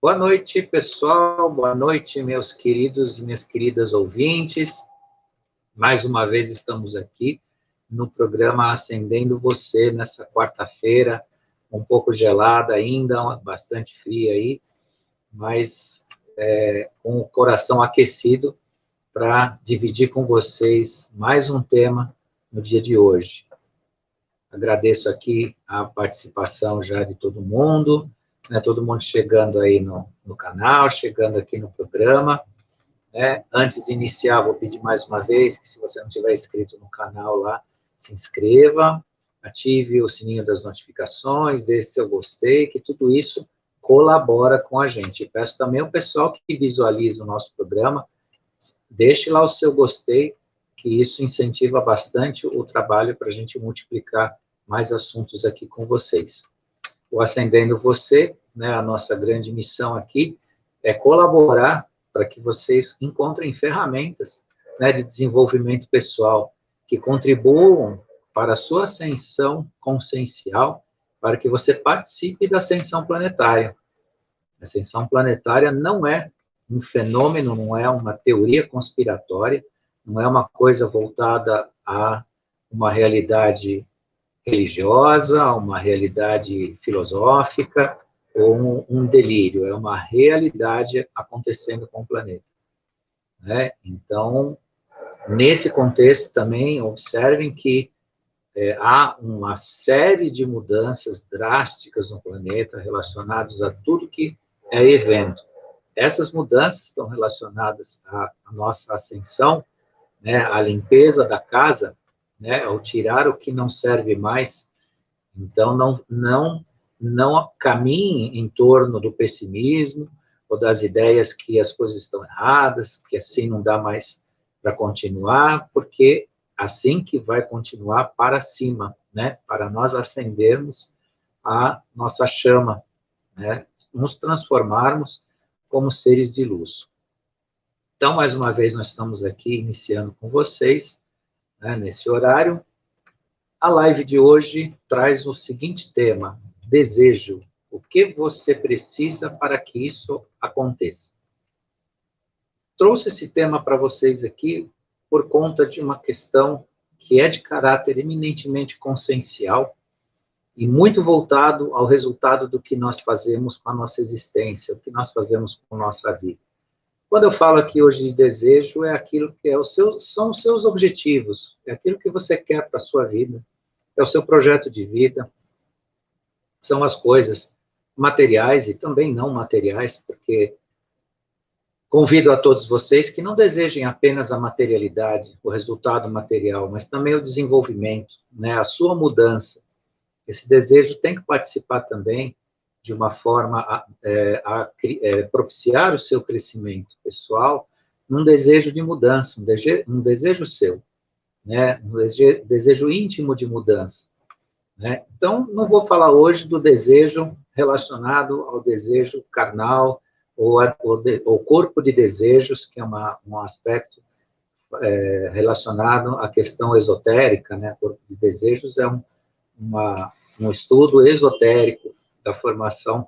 Boa noite, pessoal. Boa noite, meus queridos e minhas queridas ouvintes. Mais uma vez estamos aqui no programa Acendendo Você, nessa quarta-feira, um pouco gelada ainda, bastante fria aí, mas com o coração aquecido para dividir com vocês mais um tema no dia de hoje. Agradeço aqui a participação já de todo mundo, né, todo mundo chegando aí no canal, chegando aqui no programa. Né? Antes de iniciar, vou pedir mais uma vez que, se você não tiver inscrito no canal lá, se inscreva, ative o sininho das notificações, deixe seu gostei, que tudo isso colabora com a gente. E peço também ao pessoal que visualiza o nosso programa, deixe lá o seu gostei, que isso incentiva bastante o trabalho para a gente multiplicar mais assuntos aqui com vocês. O Acendendo Você, né, a nossa grande missão aqui é colaborar para que vocês encontrem ferramentas, né, de desenvolvimento pessoal que contribuam para a sua ascensão consciencial, para que você participe da ascensão planetária. A ascensão planetária não é um fenômeno, não é uma teoria conspiratória, não é uma coisa voltada a uma realidade religiosa, a uma realidade filosófica ou um delírio, é uma realidade acontecendo com o planeta. Né? Então, nesse contexto também, observem que há uma série de mudanças drásticas no planeta relacionadas a tudo que é evento. Essas mudanças estão relacionadas à nossa ascensão, né, à limpeza da casa, né, ao tirar o que não serve mais. Então, não caminhe em torno do pessimismo ou das ideias que as coisas estão erradas, que assim não dá mais para continuar, porque assim que vai continuar para cima, né, para nós acendermos a nossa chama, né, nos transformarmos como seres de luz. Então, mais uma vez, nós estamos aqui iniciando com vocês, né, nesse horário. A live de hoje traz o seguinte tema: desejo. O que você precisa para que isso aconteça? Trouxe esse tema para vocês aqui por conta de uma questão que é de caráter eminentemente consciencial e muito voltado ao resultado do que nós fazemos com a nossa existência, o que nós fazemos com a nossa vida. Quando eu falo aqui hoje de desejo, é aquilo que são os seus objetivos, é aquilo que você quer para a sua vida, é o seu projeto de vida, são as coisas materiais e também não materiais, porque convido a todos vocês que não desejem apenas a materialidade, o resultado material, mas também o desenvolvimento, né, a sua mudança. Esse desejo tem que participar também de uma forma a propiciar o seu crescimento pessoal, num desejo de mudança, um desejo seu, né, um desejo íntimo de mudança. Né? Então, não vou falar hoje do desejo relacionado ao desejo carnal ou ao corpo de desejos, que é um aspecto relacionado à questão esotérica. Né? Corpo de desejos é um estudo esotérico da formação,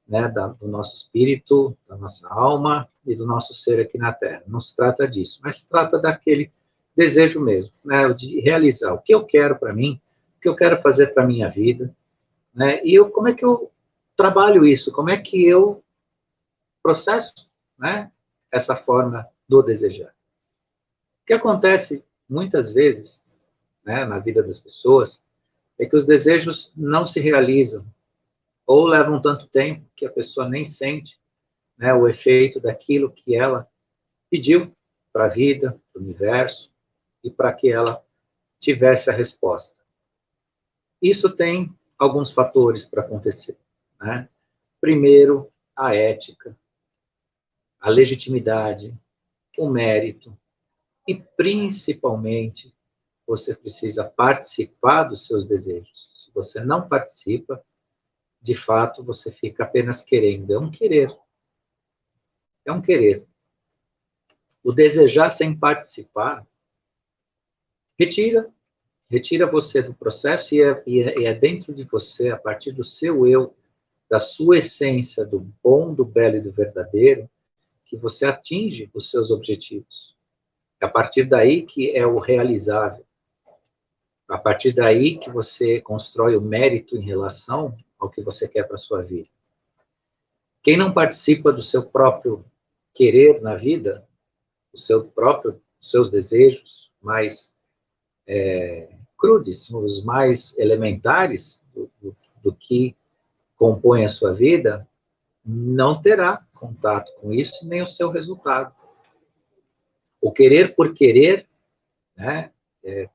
né, do nosso espírito, da nossa alma e do nosso ser aqui na Terra. Não se trata disso, mas se trata daquele desejo mesmo, né, de realizar o que eu quero para mim, o que eu quero fazer para a minha vida, né, e como é que eu trabalho isso, como é que eu processo, né, essa forma do desejar. O que acontece muitas vezes, né, na vida das pessoas é que os desejos não se realizam, ou levam tanto tempo que a pessoa nem sente, né, o efeito daquilo que ela pediu para a vida, para o universo, e para que ela tivesse a resposta. Isso tem alguns fatores para acontecer. Né? Primeiro, a ética, a legitimidade, o mérito, e principalmente, você precisa participar dos seus desejos. Se você não participa, de fato, você fica apenas querendo. É um querer. É um querer. O desejar sem participar retira você do processo e é dentro de você, a partir do seu eu, da sua essência, do bom, do belo e do verdadeiro, que você atinge os seus objetivos. É a partir daí que é o realizável. A partir daí que você constrói o mérito em relação ao que você quer para a sua vida. Quem não participa do seu próprio querer na vida, os seus desejos mais crudes, os mais elementares do que compõe a sua vida, não terá contato com isso, nem o seu resultado. O querer por querer, né,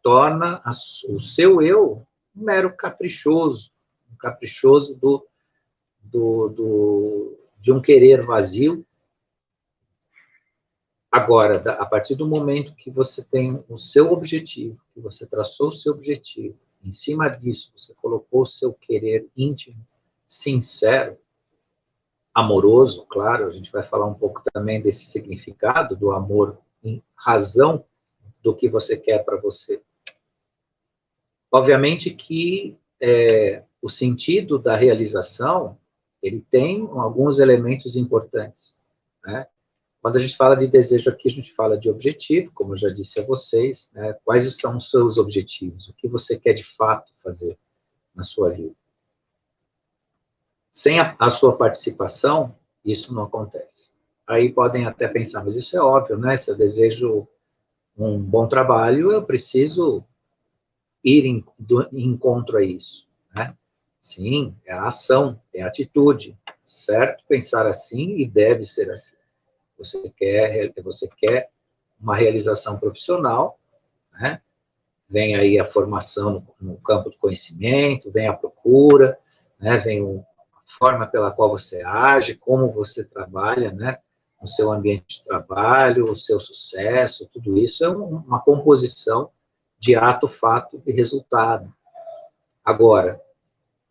torna o seu eu um mero caprichoso, um caprichoso de um querer vazio. Agora, a partir do momento que você tem o seu objetivo, que você traçou o seu objetivo, em cima disso você colocou o seu querer íntimo, sincero, amoroso, claro, a gente vai falar um pouco também desse significado do amor em razão do que você quer para você. Obviamente que o sentido da realização, ele tem alguns elementos importantes, né? Quando a gente fala de desejo aqui, a gente fala de objetivo, como eu já disse a vocês, né? Quais são os seus objetivos? O que você quer de fato fazer na sua vida? Sem a sua participação, isso não acontece. Aí podem até pensar, mas isso é óbvio, né? Se eu desejo um bom trabalho, eu preciso ir em encontro a isso, né? Sim, é a ação, é a atitude, certo? Pensar assim e deve ser assim. Você quer uma realização profissional, né? Vem aí a formação no campo do conhecimento, vem a procura, né? Vem a forma pela qual você age, como você trabalha, né? No seu ambiente de trabalho, o seu sucesso, tudo isso é uma composição de ato, fato e resultado. Agora,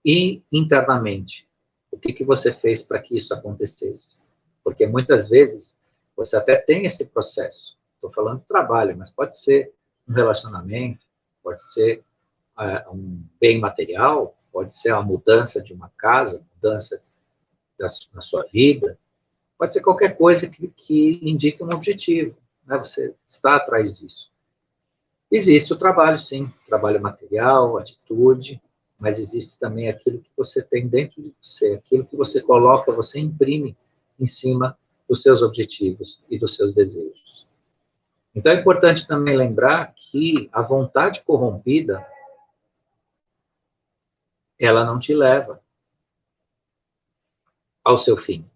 e internamente, o que você fez para que isso acontecesse? Porque muitas vezes você até tem esse processo. Estou falando de trabalho, mas pode ser um relacionamento, pode ser um bem material, pode ser a mudança de uma casa, mudança na sua vida, pode ser qualquer coisa que indique um objetivo, né? Você está atrás disso. Existe o trabalho, sim, trabalho material, atitude, mas existe também aquilo que você tem dentro de você, aquilo que você coloca, você imprime em cima dos seus objetivos e dos seus desejos. Então é importante também lembrar que a vontade corrompida, ela não te leva ao seu fim.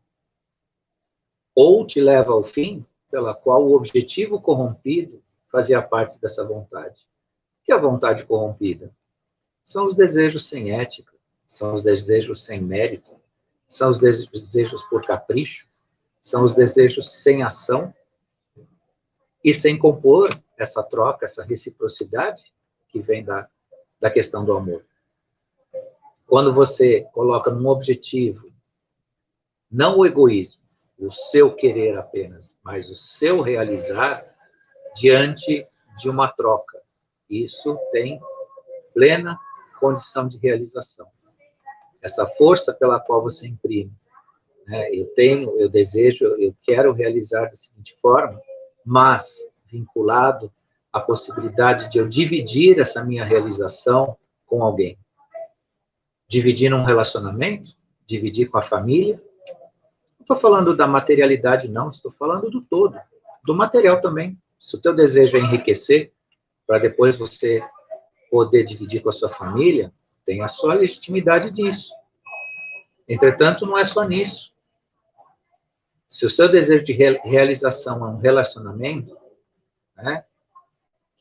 Ou te leva ao fim, pela qual o objetivo corrompido fazia parte dessa vontade. O que é a vontade corrompida? São os desejos sem ética, são os desejos sem mérito, são os desejos por capricho, são os desejos sem ação e sem compor essa troca, essa reciprocidade que vem da questão do amor. Quando você coloca num objetivo, não o egoísmo, o seu querer apenas, mas o seu realizar diante de uma troca. Isso tem plena condição de realização. Essa força pela qual você imprime, né? Eu desejo, eu quero realizar da seguinte forma, mas vinculado à possibilidade de eu dividir essa minha realização com alguém. Dividir num relacionamento, dividir com a família. Não estou falando da materialidade, não, estou falando do todo, do material também. Se o teu desejo é enriquecer, para depois você poder dividir com a sua família, tem a sua legitimidade disso. Entretanto, não é só nisso. Se o seu desejo de realização é um relacionamento, né,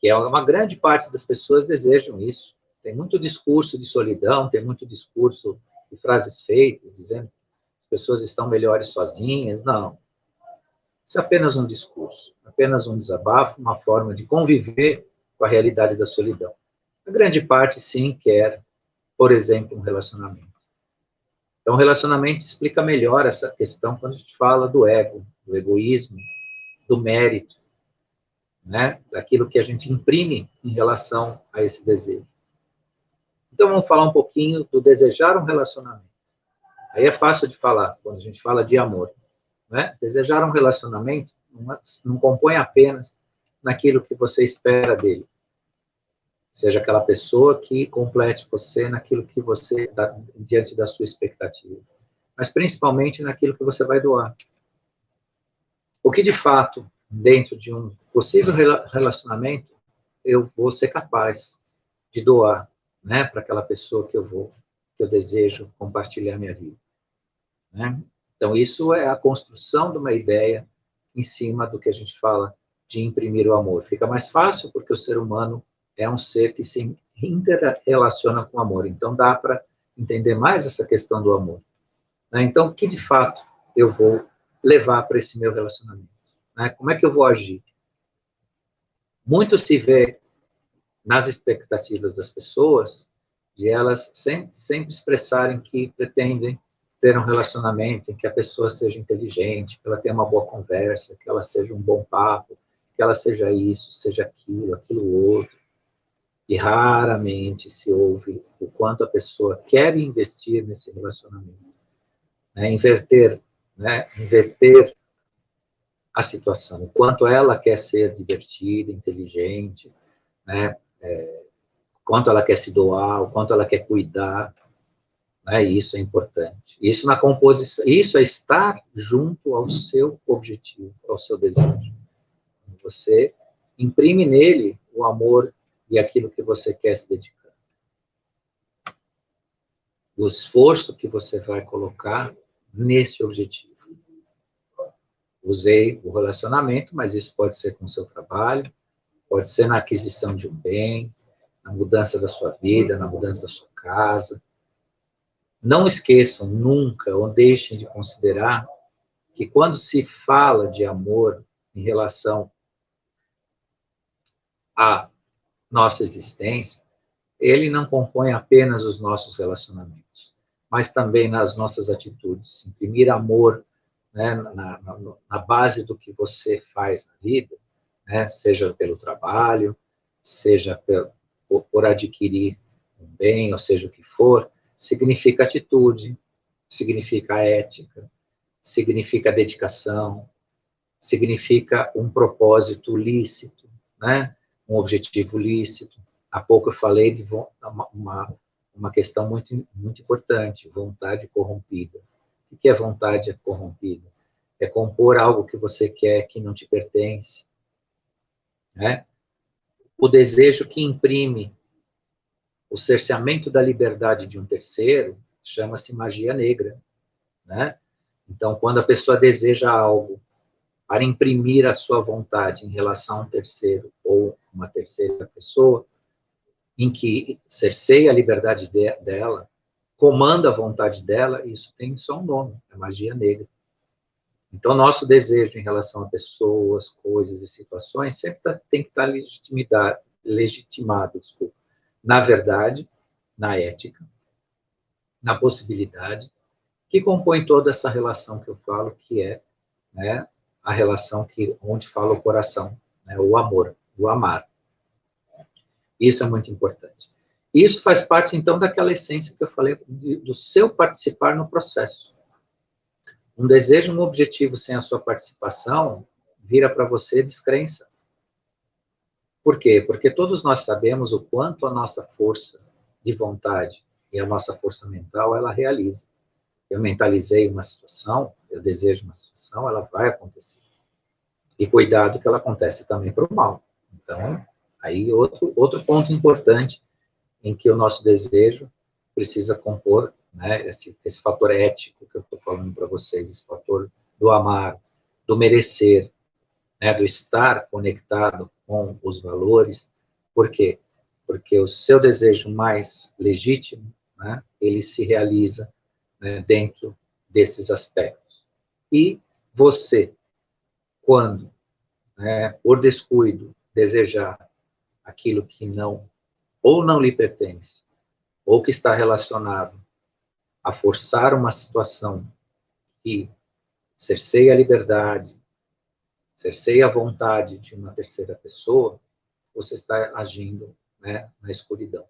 que é uma grande parte das pessoas desejam isso. Tem muito discurso de solidão, tem muito discurso de frases feitas, dizendo que as pessoas estão melhores sozinhas. Não. Isso é apenas um discurso, apenas um desabafo, uma forma de conviver com a realidade da solidão. A grande parte, sim, quer, por exemplo, um relacionamento. Então, o relacionamento explica melhor essa questão quando a gente fala do ego, do egoísmo, do mérito, né? Daquilo que a gente imprime em relação a esse desejo. Então, vamos falar um pouquinho do desejar um relacionamento. Aí é fácil de falar, quando a gente fala de amor. Né? Desejar um relacionamento não compõe apenas naquilo que você espera dele. Seja aquela pessoa que complete você naquilo que você dá diante da sua expectativa. Mas principalmente naquilo que você vai doar. O que de fato, dentro de um possível relacionamento, eu vou ser capaz de doar, né, para aquela pessoa que eu desejo compartilhar minha vida, né? Então isso é a construção de uma ideia em cima do que a gente fala de imprimir o amor. Fica mais fácil porque o ser humano é um ser que se interrelaciona com o amor. Então dá para entender mais essa questão do amor, né? Então o que de fato eu vou levar para esse meu relacionamento, né? Como é que eu vou agir? Muito se vê nas expectativas das pessoas, de elas sempre expressarem que pretendem ter um relacionamento em que a pessoa seja inteligente, que ela tenha uma boa conversa, que ela seja um bom papo, que ela seja isso, seja aquilo, aquilo outro. E raramente se ouve o quanto a pessoa quer investir nesse relacionamento, né? Inverter a situação, o quanto ela quer ser divertida, inteligente, né? Quanto ela quer se doar, o quanto ela quer cuidar, né? Isso é importante. Isso na composição, isso é estar junto ao seu objetivo, ao seu desejo. Você imprime nele o amor e aquilo que você quer se dedicar. O esforço que você vai colocar nesse objetivo. Usei o relacionamento, mas isso pode ser com o seu trabalho, pode ser na aquisição de um bem, na mudança da sua vida, na mudança da sua casa. Não esqueçam nunca ou deixem de considerar que quando se fala de amor em relação à nossa existência, ele não compõe apenas os nossos relacionamentos, mas também nas nossas atitudes. Imprimir amor, né, na base do que você faz na vida, né, seja pelo trabalho, seja por adquirir um bem, ou seja o que for, significa atitude, significa ética, significa dedicação, significa um propósito lícito, né? Um objetivo lícito. Há pouco eu falei de uma questão muito importante, vontade corrompida. O que é vontade corrompida? É compor algo que você quer que não te pertence, né? O desejo que imprime o cerceamento da liberdade de um terceiro chama-se magia negra, né? Então, quando a pessoa deseja algo para imprimir a sua vontade em relação a um terceiro ou uma terceira pessoa, em que cerceia a liberdade dela, comanda a vontade dela, isso tem só um nome, é magia negra. Então, nosso desejo em relação a pessoas, coisas e situações sempre tem que estar legitimado, na verdade, na ética, na possibilidade, que compõe toda essa relação que eu falo, que é, né, a relação onde fala o coração, né, o amor, o amar. Isso é muito importante. Isso faz parte, então, daquela essência que eu falei, do seu participar no processo. Um desejo, um objetivo sem a sua participação, vira para você descrença. Por quê? Porque todos nós sabemos o quanto a nossa força de vontade e a nossa força mental, ela realiza. Eu mentalizei uma situação, eu desejo uma situação, ela vai acontecer. E cuidado que ela acontece também para o mal. Então, aí outro ponto importante em que o nosso desejo precisa compor, né, esse fator ético que eu estou falando para vocês, esse fator do amar, do merecer, né, do estar conectado com os valores. Por quê? Porque o seu desejo mais legítimo, né, ele se realiza, né, dentro desses aspectos. E você, quando, né, por descuido, desejar aquilo que não, ou não lhe pertence, ou que está relacionado a forçar uma situação que cerceia a liberdade, cerceia a vontade de uma terceira pessoa, você está agindo, né, na escuridão.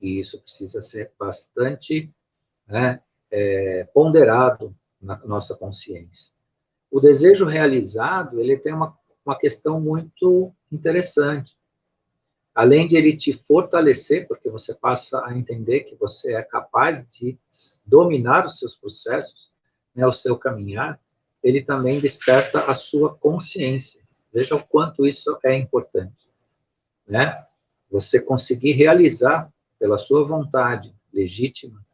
E isso precisa ser bastante, né, ponderado na nossa consciência. O desejo realizado, ele tem uma questão muito interessante. Além de ele te fortalecer, porque você passa a entender que você é capaz de dominar os seus processos, né, o seu caminhar, ele também desperta a sua consciência. Veja o quanto isso é importante, né? Você conseguir realizar pela sua vontade legítima,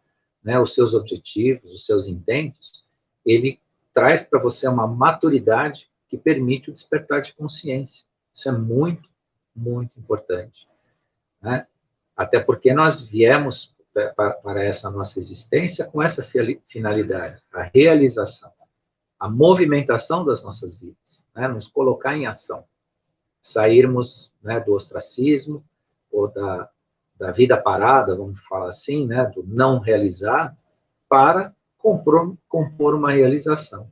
né, os seus objetivos, os seus intentos, ele traz para você uma maturidade que permite o despertar de consciência. Isso é muito, muito importante, né? Até porque nós viemos para essa nossa existência com essa finalidade, a realização, a movimentação das nossas vidas, né? Nos colocar em ação, sairmos, né, do ostracismo ou da vida parada, vamos falar assim, né, do não realizar, para compor uma realização.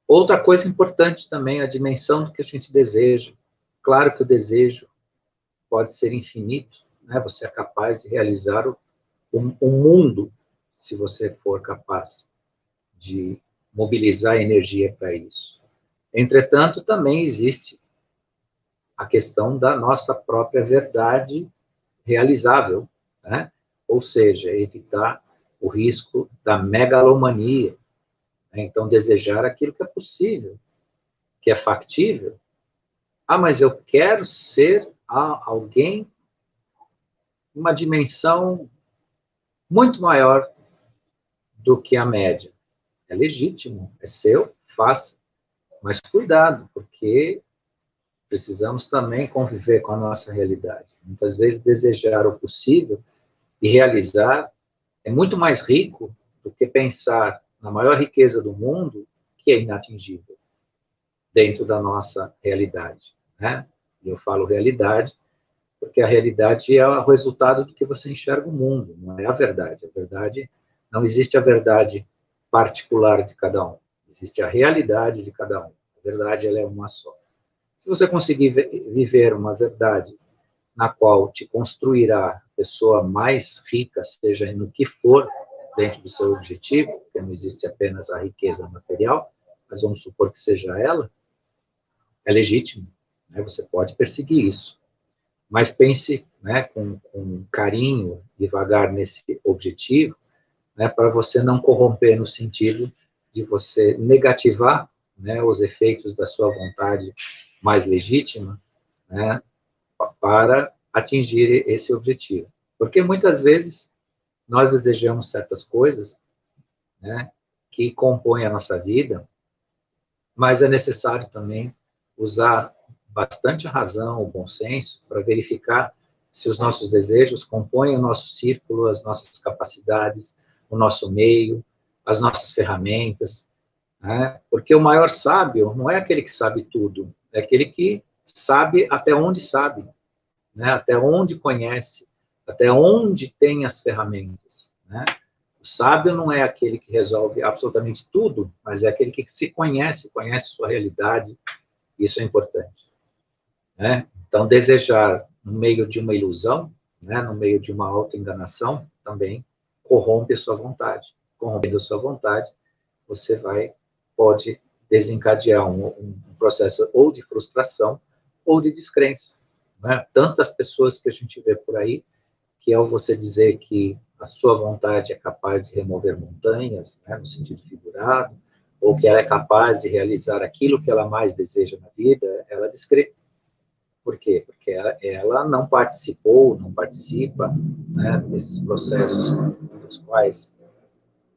Outra coisa importante também, a dimensão do que a gente deseja. Claro que o desejo pode ser infinito, né? Você é capaz de realizar o mundo, se você for capaz de mobilizar energia para isso. Entretanto, também existe a questão da nossa própria verdade realizável, né? Ou seja, evitar o risco da megalomania, né? Então, desejar aquilo que é possível, que é factível. Ah, mas eu quero ser alguém, uma dimensão muito maior do que a média. É legítimo, é seu, faça. Mas cuidado, porque precisamos também conviver com a nossa realidade. Muitas vezes, desejar o possível e realizar é muito mais rico do que pensar na maior riqueza do mundo, que é inatingível, dentro da nossa realidade, né? E eu falo realidade, porque a realidade é o resultado do que você enxerga o mundo, não é a verdade. A verdade, não existe a verdade particular de cada um, existe a realidade de cada um. A verdade, ela é uma só. Se você conseguir viver uma verdade na qual te construirá a pessoa mais rica, seja no que for, dentro do seu objetivo, porque não existe apenas a riqueza material, mas vamos supor que seja ela, é legítimo, né? Você pode perseguir isso. Mas pense, né, com carinho, devagar nesse objetivo, né, para você não corromper no sentido de você negativar, né, os efeitos da sua vontade mais legítima, né, para atingir esse objetivo. Porque muitas vezes nós desejamos certas coisas, né, que compõem a nossa vida, mas é necessário também usar bastante a razão, o bom senso, para verificar se os nossos desejos compõem o nosso círculo, as nossas capacidades, o nosso meio, as nossas ferramentas, né? Porque o maior sábio não é aquele que sabe tudo, é aquele que sabe até onde sabe, né? Até onde conhece, até onde tem as ferramentas, né? O sábio não é aquele que resolve absolutamente tudo, mas é aquele que se conhece, conhece sua realidade. Isso é importante, né? Então, desejar no meio de uma ilusão, né, no meio de uma autoenganação, também corrompe a sua vontade. Corrompendo a sua vontade, você pode desencadear um processo ou de frustração ou de descrença, né? Tantas pessoas que a gente vê por aí, que ao você dizer que a sua vontade é capaz de remover montanhas, né, no sentido figurado, ou que ela é capaz de realizar aquilo que ela mais deseja na vida, ela descreve. Por quê? Porque ela não participou, não participa, né, desses processos dos quais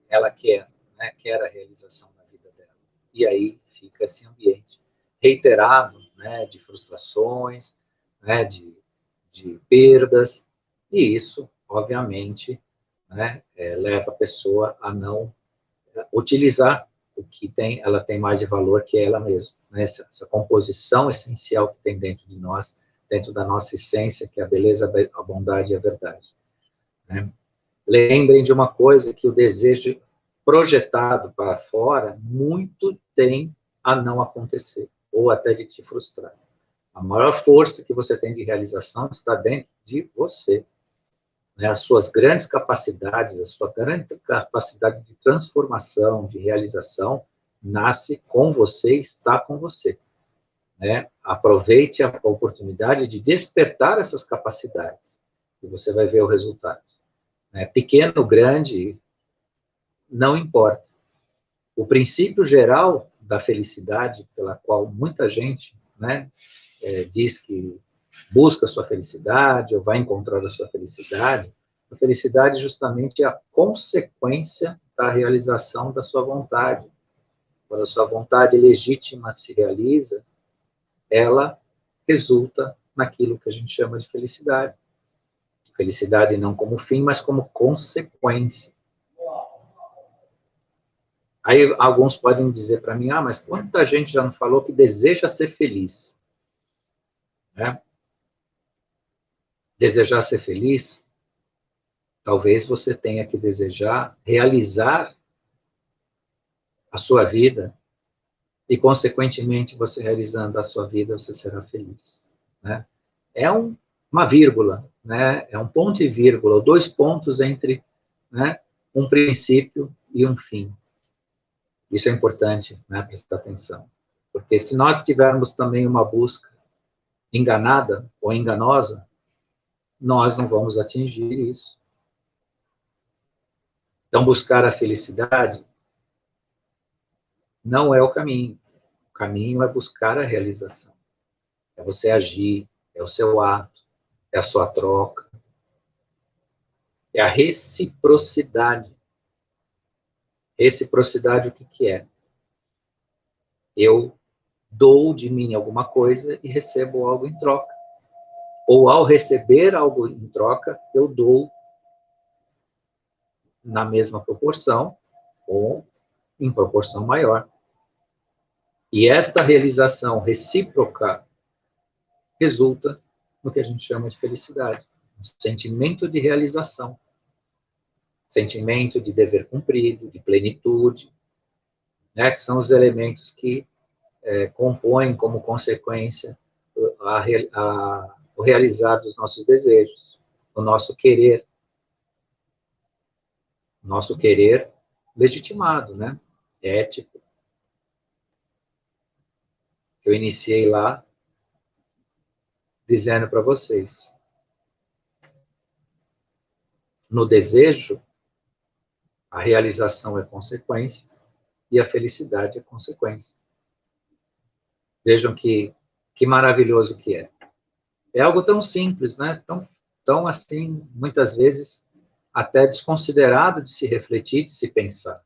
ela quer, né, quer a realização na vida dela. E aí fica esse ambiente reiterado, né, de frustrações, né, de perdas, e isso, obviamente, né, leva a pessoa a não utilizar o que ela tem mais de valor que ela mesma, né? Essa composição essencial que tem dentro de nós, dentro da nossa essência, que é a beleza, a bondade e a verdade, né? Lembrem de uma coisa, que o desejo projetado para fora muito tem a não acontecer, ou até de te frustrar. A maior força que você tem de realização está dentro de você, né, as suas grandes capacidades, a sua grande capacidade de transformação, de realização, nasce com você, está com você. Né? Aproveite a oportunidade de despertar essas capacidades, e você vai ver o resultado. Né? Pequeno, grande, não importa. O princípio geral da felicidade, pela qual muita gente, né, diz que busca a sua felicidade, ou vai encontrar a sua felicidade, a felicidade justamente é a consequência da realização da sua vontade. Quando a sua vontade legítima se realiza, ela resulta naquilo que a gente chama de felicidade. Felicidade não como fim, mas como consequência. Aí alguns podem dizer para mim, mas quanta gente já não falou que deseja ser feliz? Né? Desejar ser feliz, talvez você tenha que desejar realizar a sua vida e, consequentemente, você realizando a sua vida, você será feliz. Né? É uma vírgula, né? É um ponto e vírgula, 2 pontos entre, né, um princípio e um fim. Isso é importante, né, prestar atenção. Porque se nós tivermos também uma busca enganada ou enganosa, nós não vamos atingir isso. Então, buscar a felicidade não é o caminho. O caminho é buscar a realização. É você agir, é o seu ato, é a sua troca, é a reciprocidade. Reciprocidade, o que é? Eu dou de mim alguma coisa e recebo algo em troca. Ou ao receber algo em troca, eu dou na mesma proporção ou em proporção maior. E esta realização recíproca resulta no que a gente chama de felicidade. Um sentimento de realização. Sentimento de dever cumprido, de plenitude, né, que são os elementos que compõem como consequência o realizar dos nossos desejos, o nosso querer legitimado, né, ético. Eu iniciei lá dizendo para vocês, no desejo, a realização é consequência e a felicidade é consequência. Vejam que maravilhoso que é. É algo tão simples, né? Tão assim, muitas vezes, até desconsiderado de se refletir, de se pensar.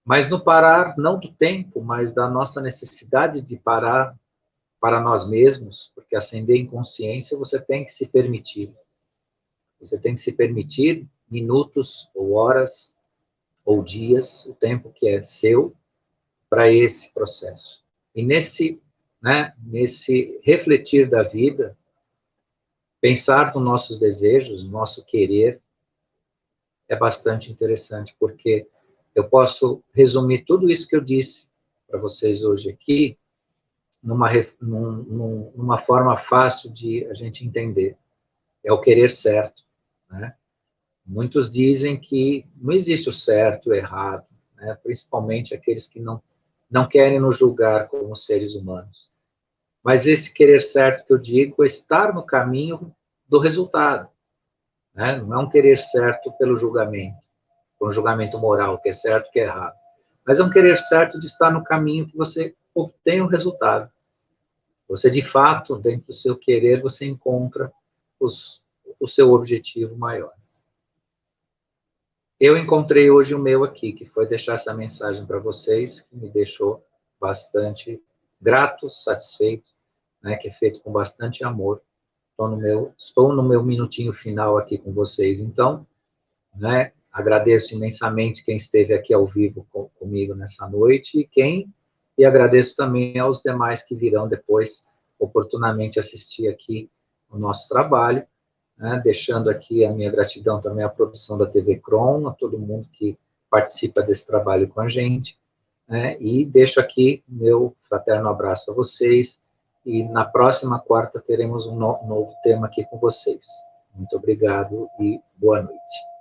Mas no parar, não do tempo, mas da nossa necessidade de parar para nós mesmos, porque ascender em consciência você tem que se permitir. Você tem que se permitir minutos, ou horas, ou dias, o tempo que é seu, para esse processo. E nesse refletir da vida, pensar nos nossos desejos, no nosso querer, é bastante interessante, porque eu posso resumir tudo isso que eu disse para vocês hoje aqui, numa forma fácil de a gente entender. É o querer certo, né? Muitos dizem que não existe o certo e o errado, né? Principalmente aqueles que não querem nos julgar como seres humanos. Mas esse querer certo que eu digo é estar no caminho do resultado. Né? Não é um querer certo pelo julgamento, por um julgamento moral, que é certo e que é errado. Mas é um querer certo de estar no caminho que você obtém o resultado. Você, de fato, dentro do seu querer, você encontra o seu objetivo maior. Eu encontrei hoje o meu aqui, que foi deixar essa mensagem para vocês, que me deixou bastante grato, satisfeito, né, que é feito com bastante amor. Estou no meu minutinho final aqui com vocês, então, né, agradeço imensamente quem esteve aqui ao vivo comigo nessa noite e agradeço também aos demais que virão depois oportunamente assistir aqui o nosso trabalho, né, deixando aqui a minha gratidão também à produção da TV Crom, a todo mundo que participa desse trabalho com a gente, né, e deixo aqui meu fraterno abraço a vocês, e na próxima quarta teremos um novo tema aqui com vocês. Muito obrigado e boa noite.